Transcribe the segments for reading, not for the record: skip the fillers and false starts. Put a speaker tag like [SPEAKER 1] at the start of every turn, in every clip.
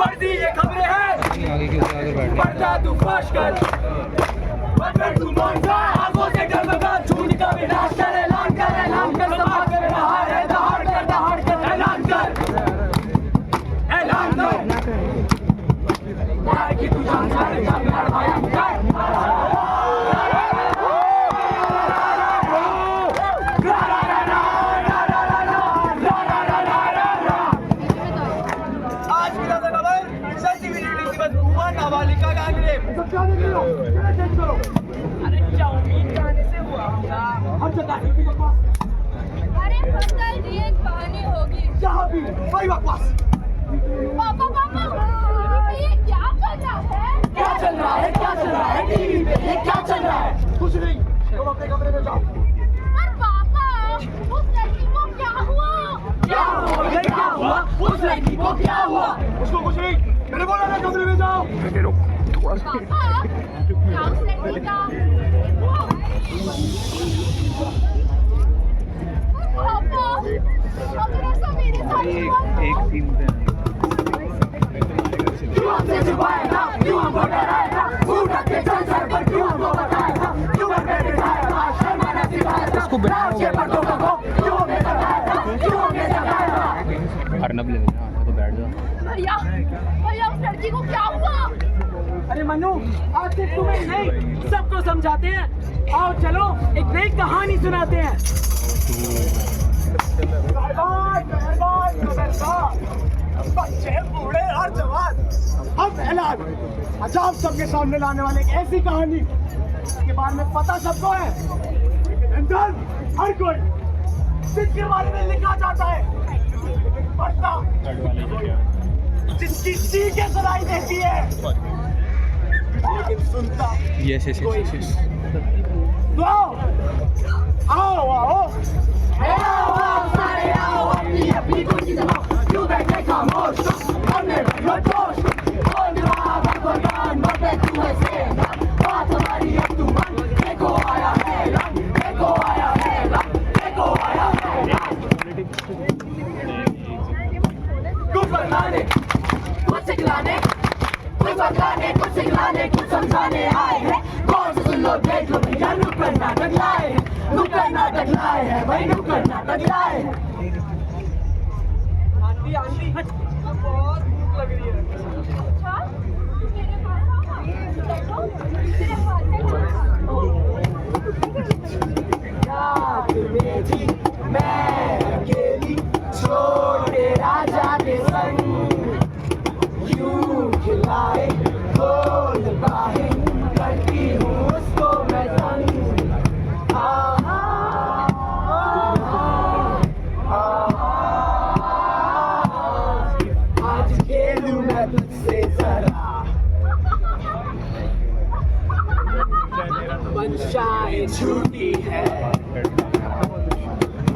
[SPEAKER 1] फर्जी ये खबरें हैं, पर्दा तू फाश कर, मगर तू मान जा, आगों से डगमगा, झूठ का विनाश कर, ऐलान कर, समाज में दहाड़ है, दहाड़ कर, ऐलान कर, कि तू जान जाए, जान भाया नाबालिका का ग्रेप। अरे चाउमीन खाने से हुआ होगा।
[SPEAKER 2] अरे पता नहीं एक कहानी होगी।
[SPEAKER 1] जहाँ भी वही बकवास।
[SPEAKER 2] पापा ये क्या चल रहा है?
[SPEAKER 1] क्या चल रहा है टीवी पे? ये क्या चल रहा है? कुछ नहीं, तुम अपने कमरे में जाओ।
[SPEAKER 2] पर पापा उस लड़की को क्या हुआ?
[SPEAKER 1] क्या हुआ? उस लड़की को क्या हुआ? उसको कुछ नहीं, मैंने बोला ना कमरे में जाओ।
[SPEAKER 2] पापा क्या उस लड़की का? पापा अगर ऐसा मेरे साथ हुआ
[SPEAKER 3] एक सीन पे
[SPEAKER 1] क्यों हमसे छुपाएगा? क्यों हमको डराएगा? क्यों ढके चल सर पर क्यों हमको बताएगा? क्यों हमें दिखाएगा? शर्माना सिखाएगा?
[SPEAKER 3] उसको बिठाओ
[SPEAKER 1] के पर्दों को क्यों हमें जगाएगा? क्यों हमें जगाएगा?
[SPEAKER 3] अर्नब ले लेना, तो बैठ जाओ।
[SPEAKER 2] भैया उस लड़की को क्या हुआ?
[SPEAKER 1] अरे मनु, आज सिर्फ तुम्हें नहीं सबको समझाते हैं। आओ चलो एक नई कहानी सुनाते हैं। बच्चे बूढ़े और जवान हम ऐलान अजाब सबके सामने लाने वाले एक ऐसी कहानी इसके बारे में पता सबको है, लेकिन हर कोई जिसके बारे में लिखा जाता है पढ़ता, जिसकी चीखें सुनाई देती है लेकिन सुनता कोई नहीं। तो आओ सारे आओ, अपनी कुर्सी दबाओ, क्यों बैठे खामोश, हमने भरो जोश, बोल रहा भगवान मत तू ऐसे, बात हमारी अब तू मान, देखो आया है रंग, देखो आया है रंग, देखो आया है रंग। कुछ बदलाने, कुछ सिखलाने, कुछ बदलाने, कुछ सिखलाने, कुछ समझाने आए हैं। कौन से सुन लो देख लो भैया, नुक्कड़ नाटक लाए हैं, नुक्कड़ नाटक लाए हैं भाई, नुक्कड़ नाटक लाए हैं। आंटी बहुत भूख लग रही है।
[SPEAKER 2] अच्छा मेरे पास आओ, बैठो, मेरे हाथ में
[SPEAKER 1] रात में थी मैं अकेली, छोटे राजा के संग, यूं खिलाए गोल बाहें, करती हूँ उसको मैं तंग। आज खेलूं मैं तुझसे जरा, मंशाएं छूटी है,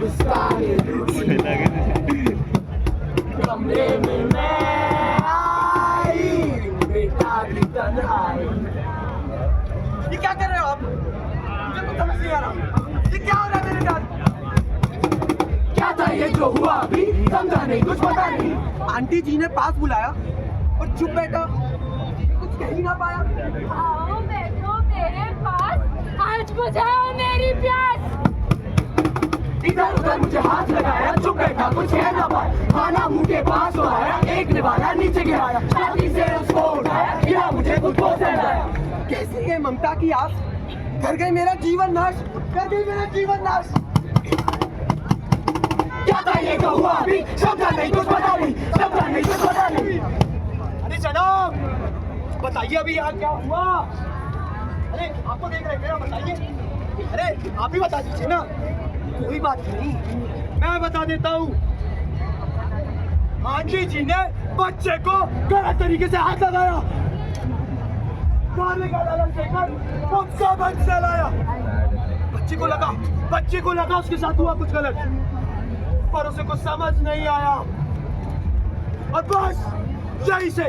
[SPEAKER 1] मुस्कानें रूठी है, कमरे में मैं आई, बेटा की तन्हाई। ये क्या कर रहे हो आप? मुझे तो समझ नहीं आ रहा, ये क्या हो रहा है मेरे साथ? क्या था ये जो हुआ अभी? समझा नहीं, कुछ पता नहीं। आंटी जी ने पास बुलाया और चुप बैठा, कुछ कह ही ना पाया।
[SPEAKER 2] आओ बैठो मेरे पास, आज बुझाओ मेरी प्यास।
[SPEAKER 1] इधर उधर मुझे हाथ लगाया, चुप बैठा कुछ कह ना पाया, खाना मुंह के पास तो आया, एक निवाला नीचे गिराया, छाती से उसको उठाया, गिरा मुझे खुद को सहलाया। कैसी है ममता की आस, कर गई मेरा जीवन नाश, कर गई मेरा जीवन नाश। क्या था ये जो हुआ अभी? समझा नहीं, कुछ पता नहीं, समझा नहीं, कुछ पता नहीं। अरे जनाब बताइए अभी यहाँ क्या हुआ? अरे आपको देख रहे हैं, बताइए। अरे आप ही बता दीजिए ना। कोई बात नहीं, मैं बता देता हूँ। आंटी जी ने बच्चे को गलत तरीके से हाथ लगाया, गाने का लालच देकर उसका बच चलाया। बच्चे को लगा उसके साथ हुआ कुछ गलत, पर उसे कुछ समझ नहीं आया और बस यही से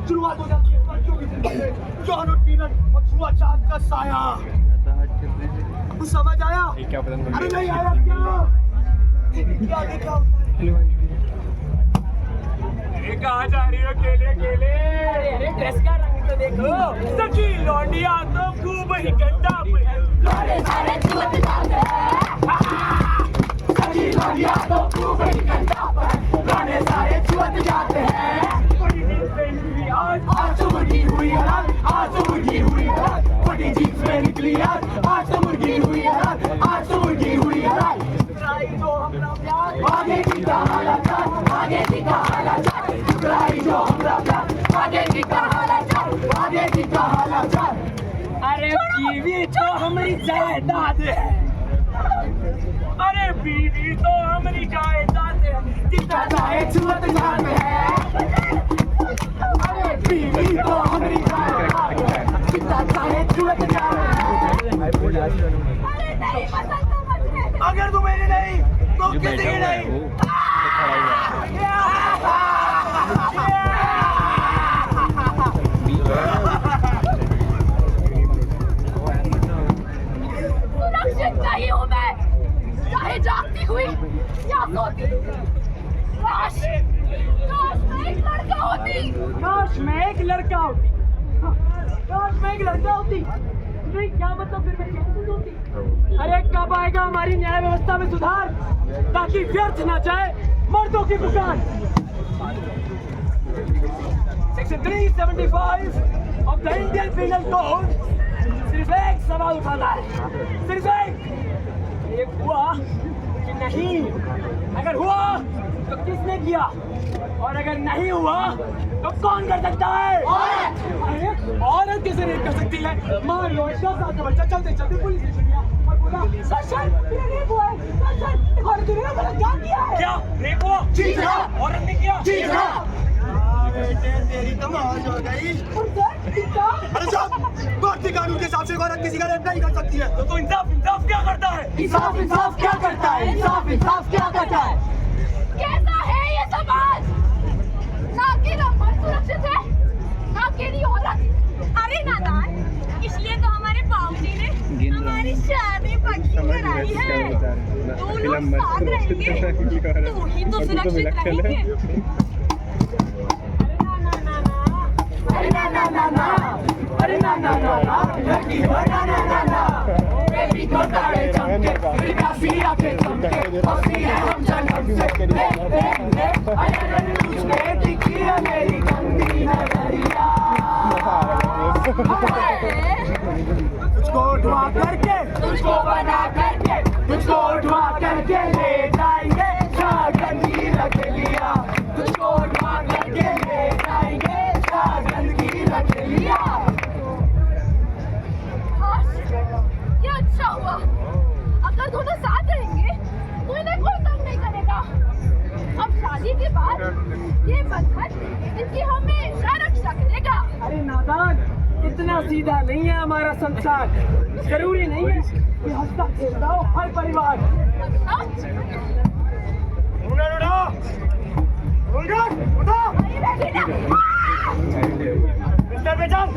[SPEAKER 1] शुरुआत हो जाती है बच्चों की जिंदगी में, जॉन और पीनट और छुआछूत का साया। कुछ समझ आया? अरे नहीं आया क्या? क्या होता है? कहाँ जा रही हो केले केले? अरे ड्रेस का रंग तो देखो। सखी लौंडिया तो खूब ही गंदा है। लौंडे सारे चूत जाते हैं। सखी लौंडिया तो खूब ही गंदा है। लौंडे सारे चूत जाते हैं। आज तो मुर्गी हुई हलाल, आज तो मुर्गी हुई हलाल। बड़ी जीप में निकली आज तो मुर्गी हुई हलाल, आज तो मुर्गी हुई हलाल। आगे की कहानी चल, आगे की कहानी चल, टुकराई जो हमरा प्यार। आगे की कहानी चल, आगे की कहानी चल। अरे बीवी तो हमारी जायदाद है। अरे बीवी तो हमारी जायदाद है। जितना चाहे छुअत जाते हैं। अरे बीवी तो हमारी जायदाद है। जितना चाहे छुअत जाते हैं।
[SPEAKER 2] अरे नहीं पसंद तो मुझे।
[SPEAKER 1] अगर तू मेरी नहीं तो किसी की नहीं।
[SPEAKER 2] सुरक्षित नहीं हूँ मैं, चाहे जागती हुई या सोती। काश मैं एक लड़का होती।
[SPEAKER 1] काश मैं एक लड़का होती। काश मैं एक लड़का होती। नहीं क्या मतलब फिर मैं कैसे होती? अरे कब आएगा हमारी न्याय व्यवस्था में सुधार, ताकि व्यर्थ न जाए मर्दों की पुकार। Section 375 of the Indian penal code सिर्फ एक सवाल उठाता है, सिर्फ एक हुआ कि नहीं। अगर हुआ तो किसने किया, और अगर नहीं हुआ तो कौन कर सकता है? औरत कैसे रेप कर सकती है? मान लो इसका साथ बच्चा चलते चलते पुलिस स्टेशन गया और बोला सर रेप हुआ है। सर औरत ने मेरा क्या किया है? क्या रेप हुआ? जी हाँ। औरत ने किया? जी हाँ। बेटे तेरी तो मौज हो गई। अरे साहब, भारतीय कानून के हिसाब से औरत किसी का रेप नहीं कर सकती है। तो इंसाफ क्या करता है? इंसाफ क्या करता है? इंसाफ क्या करता है?
[SPEAKER 2] कैसा है ये समाज? ना अकेला मर्द सुरक्षित है, ना अकेली औरत। अरे नादान, इसलिए तो हमारे बाबूजी ने हमारी शादी पक्की कराई है। दो लोग साथ रहेंगे तो ही तो सुरक्षित रहेंगे।
[SPEAKER 1] अरे ना, लड़की हो ना, बेबी को तारे चमके, बिना सिया के चमके, हंसी है हम जन्म से। अरे तुझमें दिखी है मेरी गंदी नजरिया। तुझको उठवा करके, तुझको बना करके, तुझको उठवा करके ले जाएंगे शागन की रख लिया। तुझको उठवा करके ले जाएंगे शागन की रख लिया।
[SPEAKER 2] ये अच्छा हुआ, अगर दोनों साथ रहेंगे तो इन्हें कोई तंग नहीं करेगा। अब शादी के बाद ये बंधन इनकी हमेशा रक्षा करेगा।
[SPEAKER 1] अरे नादान, इतना सीधा नहीं है हमारा संसार। जरूरी नहीं है कि हंसता खेलता हो हर परिवार। मिस्टर बेचन,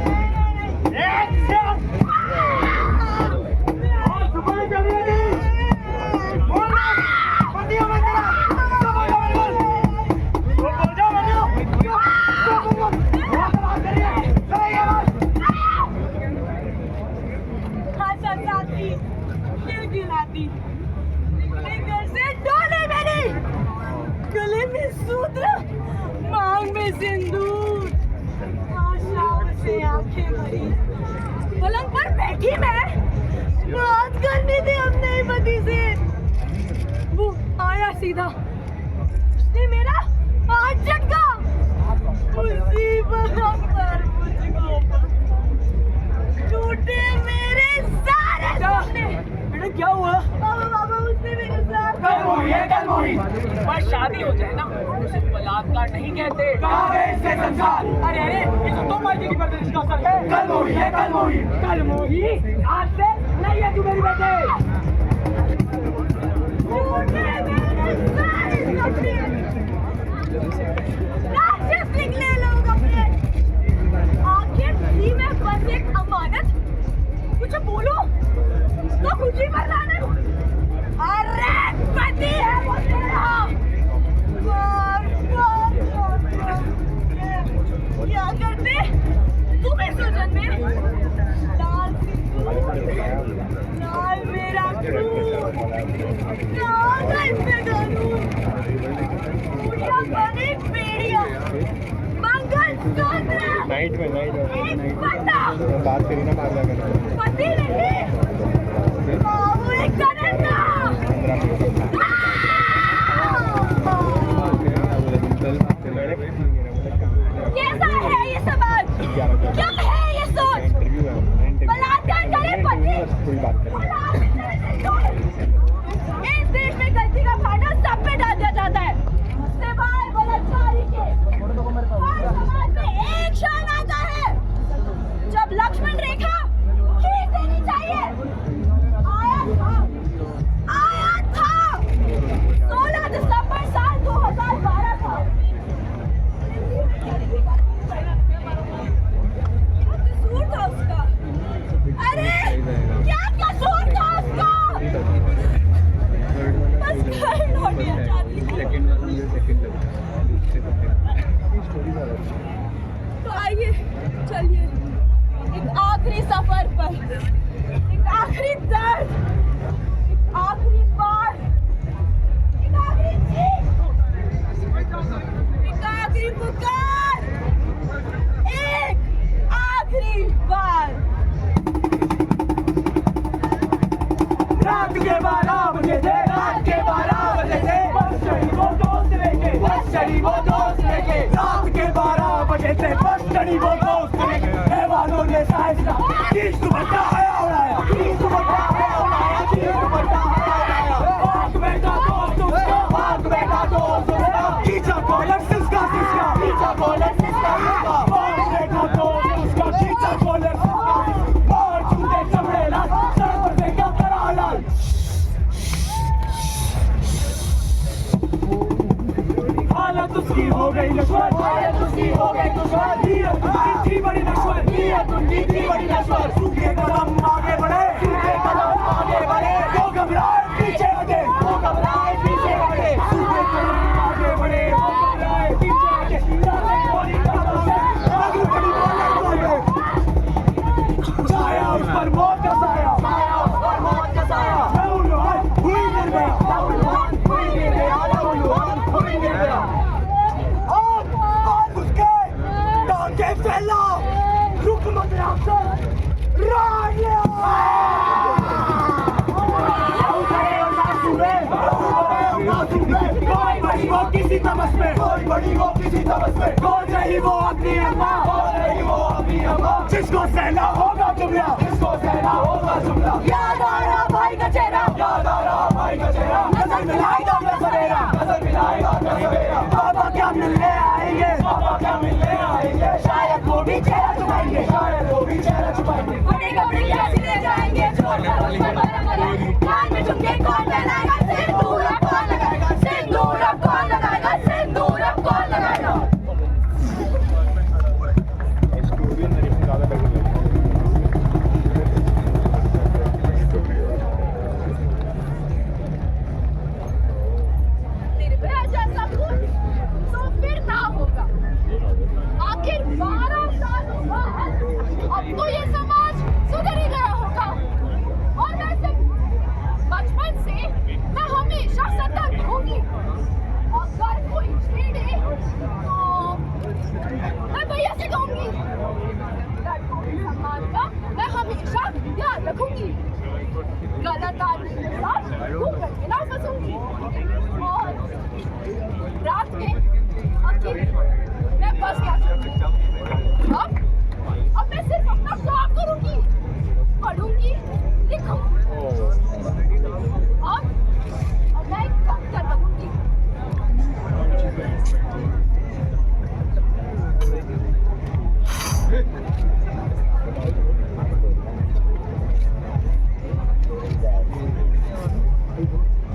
[SPEAKER 1] गले में सूत्र, मांग में सिंदूर, आशाओं से आंखें भरी, पलंग पर बैठी मैं बात करनी थी अपने पति से। वो आया सीधा, उसने मेरा हाथ झटका, उसी पलंग पर मुझको टूटे मेरे सारे सपने। बेटा क्या हुआ? बाबा उसने मेरे साथ बस शादी हो जाए ना, उसे बलात्कार नहीं कहते। कहाँ है इससे संसार? अरे ये तो तुम मर्जी की परवरिश का असर है। कल मोही आज से नहीं है तू मेरी बेटे। राक्षस निकले लोग अपने। आखिर थी मैं बस एक अमानत, कुछ बोलो तो खुशी पर लानत। अरे पति है वो तेरा।
[SPEAKER 4] नाइट में
[SPEAKER 2] बंदा
[SPEAKER 4] बात करी ना बाहर जाकर
[SPEAKER 2] पति नहीं बाबू एक करना कैसा है ये समाज क्या है ये सोच बलात्कार करे पति इस देश में गलती का भाड़ा सब पे डाल दिया जाता है सिवाय बलात्कारी के हर समाज में एक क्षण आता है जब लक्ष्मण रेखा खींच देनी चाहिए आया था 16 दिसंबर साल 2012 था क्या कसूर था उसका अरे क्या कसूर था उसका बस घर लौटिया चाहती थी तो आइए चलिए एक आखिरी सफर पर एक आखिरी दर्द एक आखिरी बार एक आखिरी चीख एक आखिरी पुकार एक आखिरी बार
[SPEAKER 1] रात के 12 बजे थे रात के 12 बजे थे बस चढ़ी वो दोस्त लेके बस चढ़ी वो दोस्त लेके रात के 12 बजे थे बस चढ़ी वो दोस्त लेके मेहमानों ने साइंसा तीस दुपट्टा आया उड़ाया तीस दुपट्टा आया उड़ाया तीस दुपट्टा आया उड़ाया भाग बेटा दोस्त उसका भाग बेटा दोस्त उसका खींचा कॉलर सिसका सिसका खींचा कॉलर सिसका सिसका भाग बेटा दोस्त उसका खींचा कॉलर सिसका मार जूते चमड़े लाल सर पर फेंका करा लाल हालत उसकी हो गई नश्वर हालत उसकी हो गई नश्वर नीयत उनकी थी बड़ी नश्वर नीयत उनकी थी बड़ी नश्वर सूखे कदम आगे बढ़े सूखे कदम आगे बढ़े वो घबराए पीछे हटे वो घबराए पीछे हटे सूखे कदम आगे बढ़े वो घबराए पीछे हटे जाने गोली कदम से आगे बड़ी बोले छाया उस पर मौत का साया छाया उस पर मौत का साया लहूलुहान हुई गिर गया लहूलुहान हुई गिर गया लहूलुहान हुई गिर गया टांगे फैला रुक मत अफसर रानिया कोई बड़ी वो किसी तमस में कोई बड़ी वो किसी तमस में कौन रही वो अपनी अम्मा कौन रही वो अपनी अम्मा जिसको सहना होगा जुमला जिसको सहना होगा जुमला याद आ रहा भाई का चेहरा याद आ रहा भाई का चेहरा नजर मिलाएगा अपना सवेरा नजर मिलाएगा अपना सवेरा पापा क्या मिलने आएंगे पापा क्या मिलने आएंगे शायद वो भी चेहरा छुपाएंगे शायद वो भी चेहरा छुपाएंगे बड़े कपड़े कैसे ले जाएंगे छोटा कान में झुमके कौन लगाएगा सिंदूर अब कौन लगाएगा सिंदूर अब कौन लगाएगा सिंदूर अब कौन लगाएगा
[SPEAKER 4] स्टोरी मेरे को ज़्यादा बेटर लगी
[SPEAKER 2] तेरे पे ऐसा सब कुछ तो फिर ना होगा आखिर 12 सालों बाद अब तो ये समाज सुधर ही गया होगा और वैसे बचपन से मैं हमेशा सतर्क होंगी अगर कोई छेड़े तो मैं भैया से कहूंगी लड़कों के सम्मान का मैं हमेशा ध्यान रखूंगी गलत आदमी के साथ घूमकर के ना फंसूंगी और रात में अकेले मैं बस क्या अब मैं सिर्फ अपना काम करूंगी पढ़ूंगी लिखूंगी और मैं एक डॉक्टर बनूंगी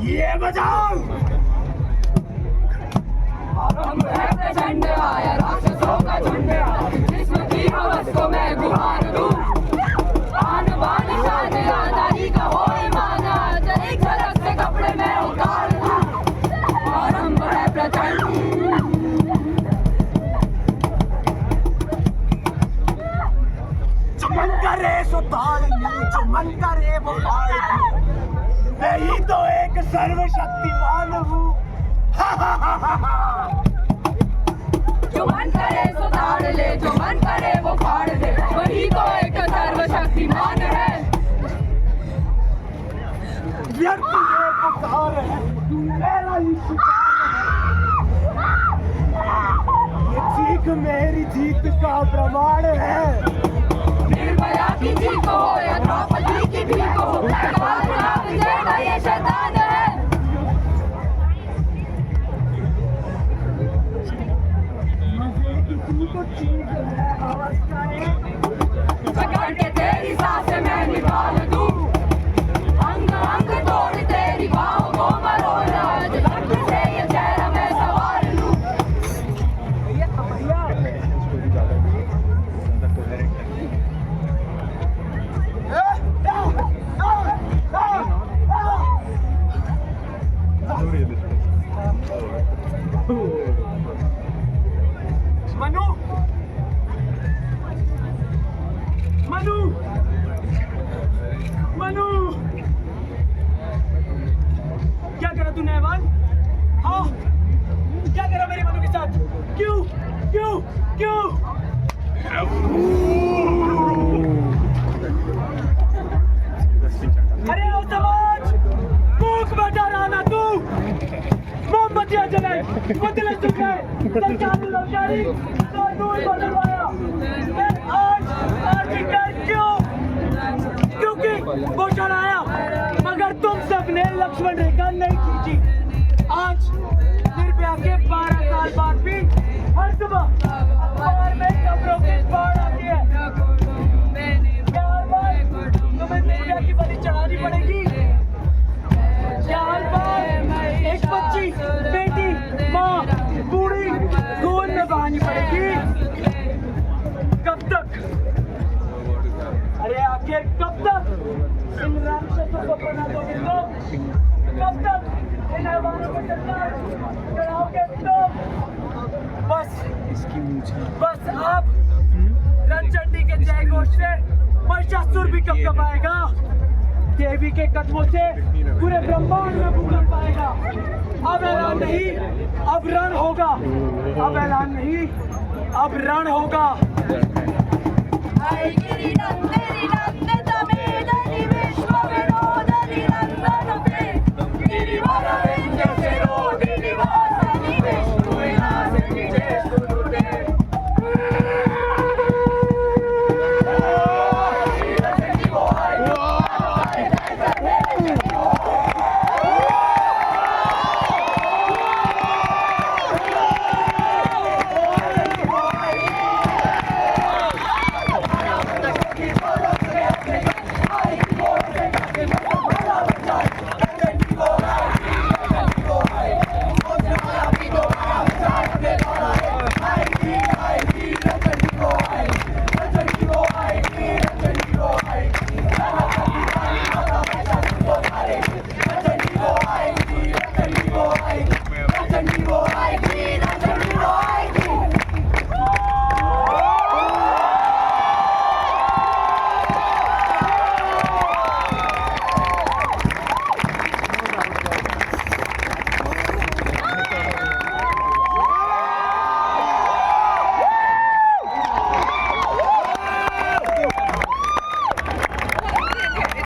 [SPEAKER 1] ये बजाओ
[SPEAKER 2] आरंभ है प्रचंड आया राक्षसों का झुंड जिस्म की हवस को मैं गुहार दूं आन बान शान आजादी का हो माना एक झलक से कपड़े मैं उतार दूं आरंभ है प्रचंड
[SPEAKER 1] जो मन करे सो ताड़ेंगे जो मन करे वो ताड़ेंगे मैं ही तो एक सर्वशक्तिमान हूँ
[SPEAKER 2] जो मन करे सो ताड़ ले जो मन करे
[SPEAKER 1] आंख मेरी जीत का प्रमाण है।
[SPEAKER 2] निर्भया की जीत हो या द्रौपदी की भीख हो, सरकार का विजय का ये शैतान है। पकड़ के तेरी सांसें मैं निकाल दूं, अंग अंग तोड़ तेरी बाहों को मरोड़ा, झलक से ये चेहरा मैं सवार लूं।
[SPEAKER 4] स्टोरी ज़्यादा कोहेरेंट है।
[SPEAKER 1] मनु मनु मनु क्या करा तूने ऐवान? हाँ क्या करा मेरे मनु के साथ? क्यों क्यों क्यों? अरे ओ समाज, मूक बैठा रहा ना तू। मोमबत्तियां जलाए, बदले चुके, सरकारी लौटारी, तो दूर बदलवाया। मैं आज विकेट क्यों? क्योंकि वो चढ़ाया, मगर तुम सबने लक्ष्मण रेखा नहीं खींची। आज निर्भया के 12 साल बाद भी हर सुबह अखबार में खबरों की बाढ़ आती है। क्या हर बार तुम्हें निर्भया की बलि चढ़ानी पड़ेगी? क्या हर बार एक बच्ची, बेटी, माँ, बूढ़ी खून में बहानी पड़ेगी? कब तक? अरे आखिर कब तक इन राक्षसों को बना दोगे तुम? कब तक इन हैवानों को सरकार चढ़ाओगे तुम? बस अब रणचंडी के जय घोष से महिषासुर भी कब आएगा। देवी के कदमों से पूरे ब्रह्मांड में भूकंप आएगा। अब ऐलान नहीं, अब रण होगा। अब ऐलान नहीं, अब रण होगा।
[SPEAKER 2] आई गिरी